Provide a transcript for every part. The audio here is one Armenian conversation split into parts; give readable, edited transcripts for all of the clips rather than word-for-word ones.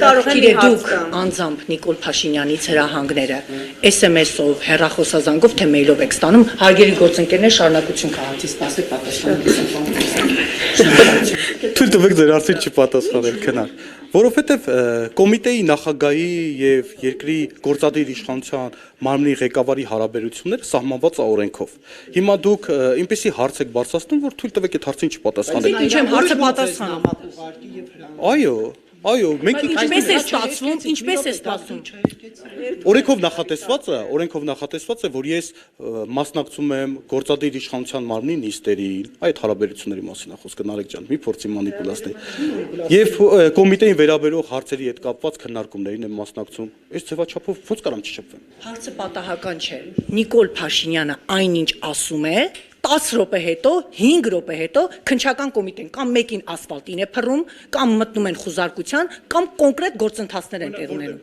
կարող եմ Գիտեք, հարց դուք տամ։ անձամբ Նիկոլ Փաշինյանի հրահանգները SMS-ով, հեռախոսազանգով թե մեյլով եք ստանում, հարգելի գործընկերներ, շարունակություն քաղաքից սպասեք պատասխանը։ Թույլ տվեք ձեր հարցին չպատասխանել, քնար, որովհետև կոմիտեի նախագահի եւ երկրի գործադիր իշխանության մարմնի ղեկավարի հարաբերությունները սահմանված է օրենքով։ Հիմա դուք այնպեսի հարց եք բարձրացնում, որ թույլ տվեք այդ հարցին չպատասխանել։ Ինչ եմ հարցը պատասխանում։ Այո, մենք Ինչպես է ստացվում։ օրենքով նախատեսված է, որ ես մասնակցում եմ գործադիր իշխանության մարմնի նիստերին, այդ հարաբերությունների մասին է խոսքը, Նարեկ ջան, մի փորձի մանիպուլացնել։ Եվ կոմիտեին վերաբերող հարցերի հետ կապված քննարկումներին եմ մասնակցում։ Այս ձևաչափով ոնց կարամ չշփվեմ։ Հարցը պատահական չէ։ Նիկոլ Փաշինյանը այնինչ ասում է 10 րոպե հետո, 5 րոպե հետո քննչական կոմիտեն կամ մեկին ասֆալտին է փռում, կամ մտնում են խուզարկության, կամ կոնկրետ գործընթացներ են տեղի ունենում։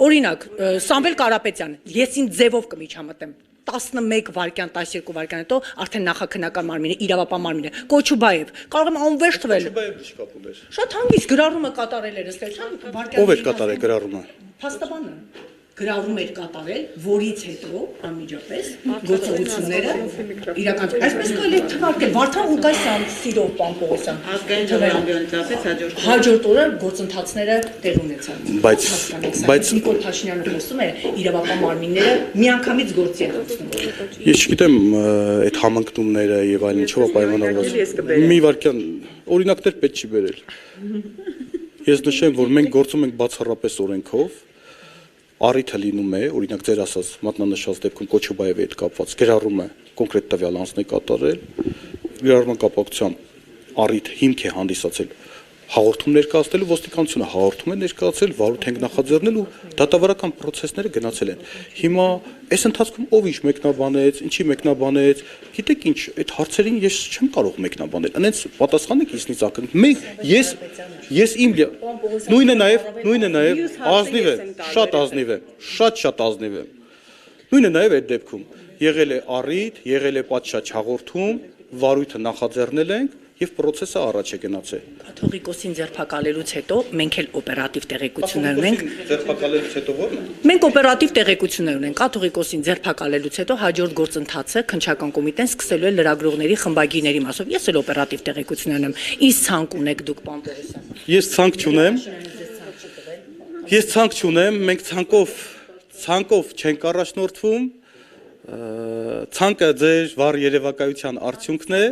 Օրինակ, Սամվել Կարապետյան, ես իմ ձևով կմիջամտեմ 11 վայրկյան, 12 վայրկյան հետո արդեն նախաքննական մարմինը, իրավապահ մարմինը, Կոչուբաև, կարող եմ անվերջ թվել։ Շատ հանգիստ գրառումը կատարել էր, ըստ էության, վայրկյան։ Ով էր կատարել գրառումը։ Փաստաբանը գրառում էր կատարել, որից հետո անմիջապես գործողությունները իրականացվում։ Այսպես կարելի է թվարկել Վարդան Ղուկասյան, Սիրով պարոն Պողոսյան, ազգային ժողովրդի ծափից հաջորդ օրը գործընթացները տեղ ունեցան։ Բայց Նիկոլ Փաշինյանը խոսում է իրավապահ մարմինները միանգամից գործի են անցնում։ Ես չգիտեմ այդ համընկնումները եւ այլն ինչով է պայմանավորված։ Մի վարքյան օրինակներ պետք չի բերել։ Ես նշեմ, որ մենք գործում ենք բացառապես օրենքով։ Առիթը լինում է, օրինակ ձեր ասած մատնանշած դեպքում Կոչուբաևի հետ կապված գրառումը կոնկրետ տվյալ անձն է կատարել, գրառման կապակցությամբ առիթ հիմք է հանդիսացել հաղորդում ներկայացնելու, ոստիկանությունը հաղորդում է ներկայացել, վարույթ ենք նախաձեռնել ու դատավարական process-ները գնացել են։ Հիմա այս ընթացքում ով ինչ մեկնաբանեց, ինչի մեկնաբանեց, գիտեք ինչ, այդ հարցերին ես չեմ կարող մեկնաբանել։ Անենց պատասխանեք ինձնից ակնհայտ։ Ես իմ նույնը նաև ազնիվ է, շատ ազնիվ է, շատ ազնիվ է։ Նույնը նաև այդ դեպքում եղել է առիթ, եղել է պատշաճ հաղորդում, վարույթը նախաձեռնել ենք եւ process-ը առաջ է գնացել։ Կաթողիկոսին ձերբակալելուց հետո մենք էլ օպերատիվ տեղեկություններ ունենք։ Ձերբակալելուց հետո ո՞րն է։ Մենք օպերատիվ տեղեկություններ ունենք։ Կաթողիկոսին ձերբակալելուց հետո հաջորդ գործընթացը քննչական կոմիտեն սկսելու է լրագրողների խմբագիրների մասով։ Ես էլ օպերատիվ տեղեկություններ ունեմ։ Ինչ ցանկ ունեք դուք, պարոն Պողոսյան։ Ես ցանկ չունեմ, մենք ցանկով չենք առաջնորդվում։ Ցանկը ձեր վառ երևակայության արդյունքն է։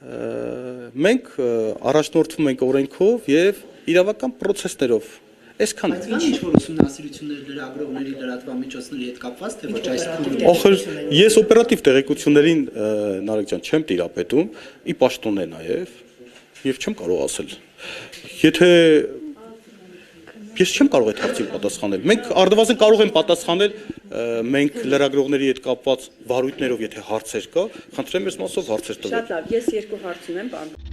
Մենք առաջնորդվում ենք օրենքով եւ իրավական process-ներով։ Այսքան է։ Ինչ որ ուսումնասիրություններ լրագրողների լրատվամիջոցների հետ կապված թե ոչ այս փուլում։ Ախր ես օպերատիվ տեղեկություններին Նարեկ ջան չեմ տիրապետում, ի պաշտոն է նաեւ եւ չեմ կարող ասել։ Եթե ես չեմ կարող այդ հարցին պատասխանել։ Մենք արդյունավետ կարող ենք պատասխանել մենք լրագրողների հետ կապված վարույթներով, եթե հարցեր կա, խնդրեմ ես մասով հարցեր տվեք։ Շատ լավ, ես երկու հարց ունեմ, պարոն